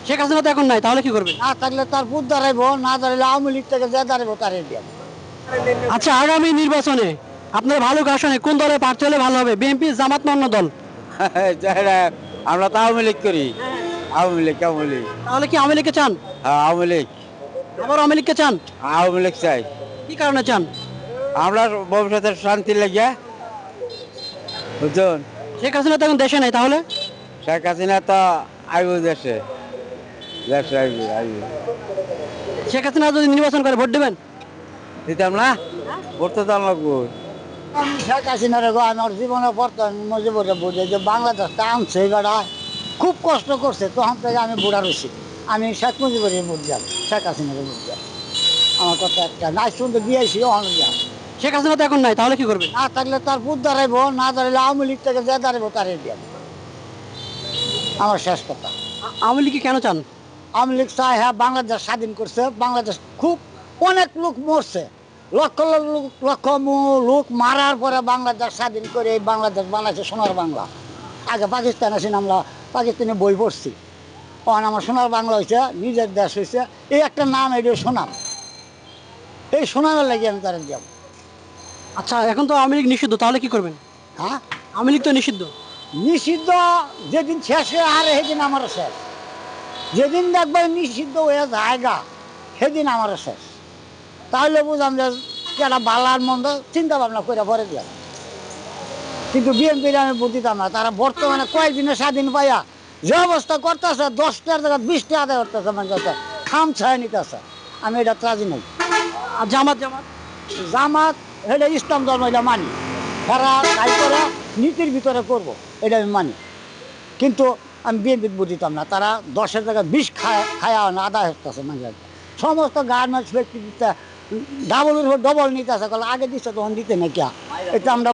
শেখ হাসিনা তো এখন নাই, তাহলে কি করবে? না থাকলে তার পুত দাঁড়াইবো, না দাঁড়াইলে আওয়ামী লীগ থেকে যে দাঁড়াইবো তারে দিয়ে। আচ্ছা, আগামী নির্বাচনে আপনার ভালুক আসনে কোন দলে প্রার্থী হলে ভালো হবে? বিএনপি, জামাত না অন্য দল? আমরা তো আওয়ামী লীগ করি। আওয়ামী লীগ। তাহলে কি আওয়ামী লীগকে চান? হ্যাঁ, আওয়ামী লীগ। আবার আওয়ামী লীগকে চান? আওয়ামী লীগ চাই। কি কারণে চান? আমরা ভবিষ্যতের শান্তি লেগে, বুঝছেন? শেখ হাসিনা তো এখন দেশে নাই, তাহলে? শেখ হাসিনা তো আইব দেশে। দেশে আইব। শেখ হাসিনা যদি নির্বাচন করে ভোট দেবেন? দিতাম না, ভোট তো লাগবো। আমি শেখ হাসিনার গো আমার জীবনে পড়তাম মজিবরে বুঝে যে বাংলাদেশটা আনছে বেড়া খুব কষ্ট করছে, তখন থেকে আমি বুড়া রয়েছি। আমি শেখ মুজিবরে ভোট যাম, শেখ হাসিনারে ভোট যাম। আমার কথা একটা নাই শুনতে দিয়েছি অনেক যাম। শেখ হাসিনা তো এখন নাই, তাহলে কি করবে? না থাকলে তার পুত দাঁড়াইবো, না দাঁড়াইলে আওয়ামী লীগ থেকে যে দাঁড়াইবো তারে দিয়ে। আমার শেষ কথা। আওয়ামী লীগকে কেন চান? আওয়ামী লীগ চায়, হ্যাঁ বাংলাদেশ স্বাধীন করছে, বাংলাদেশ খুব অনেক লোক মরছে, লক্ষ লক্ষ লোক মারার পরে বাংলাদেশ স্বাধীন করে এই বাংলাদেশ বানাইছে সোনার বাংলা। আগে পাকিস্তান আছি, আমরা পাকিস্তানে বই পড়ছি, তখন আমার সোনার বাংলা হয়েছে, নিজের দেশ হয়েছে। এই একটা নাম, এটা সোনাম, এই সোনামের লাগে আমি তারা যাব। আচ্ছা, এখন তো আওয়ামী লীগ নিষিদ্ধ, তাহলে কি করবেন? হ্যাঁ, আওয়ামী লীগ তো নিষিদ্ধ। নিষিদ্ধ যেদিন শেষ হয়ে হারে সেদিন আমার শেষ, যেদিন দেখবার নিষিদ্ধ হয়ে জায়গা সেদিন আমার শেষ। তাহলে বুঝলাম যে একটা বালার মন্দ চিন্তা ভাবনা করে পরে দিয়া। কিন্তু বিএনপির আমি বুঝতাম না, তারা বর্তমানে কয়েকদিনে স্বাধীন পাইয়া যে অবস্থা করতেছে, 10টার জায়গায় 20টা আদায় করতেছে, মানে খাম ছায় নিতেছে। আমি এটা রাজি নই। আর জামাত? জামাত জামাত এটা ইসলাম ধর্ম, এটা মানি। তারা তাই করে নীতির ভিতরে করব, এটা আমি মানি। কিন্তু আমি বিএনপি বুঝতাম না, তারা 10-এর জায়গায় 20 খায়া আদায় হতেছে। মানে সমস্ত গার্মেন্টস ব্যক্তি ডাবলের উপর ডবল নিতে আসে, আগে দিচ্ছে তখন দিতে না কিয়া, এটা আমরা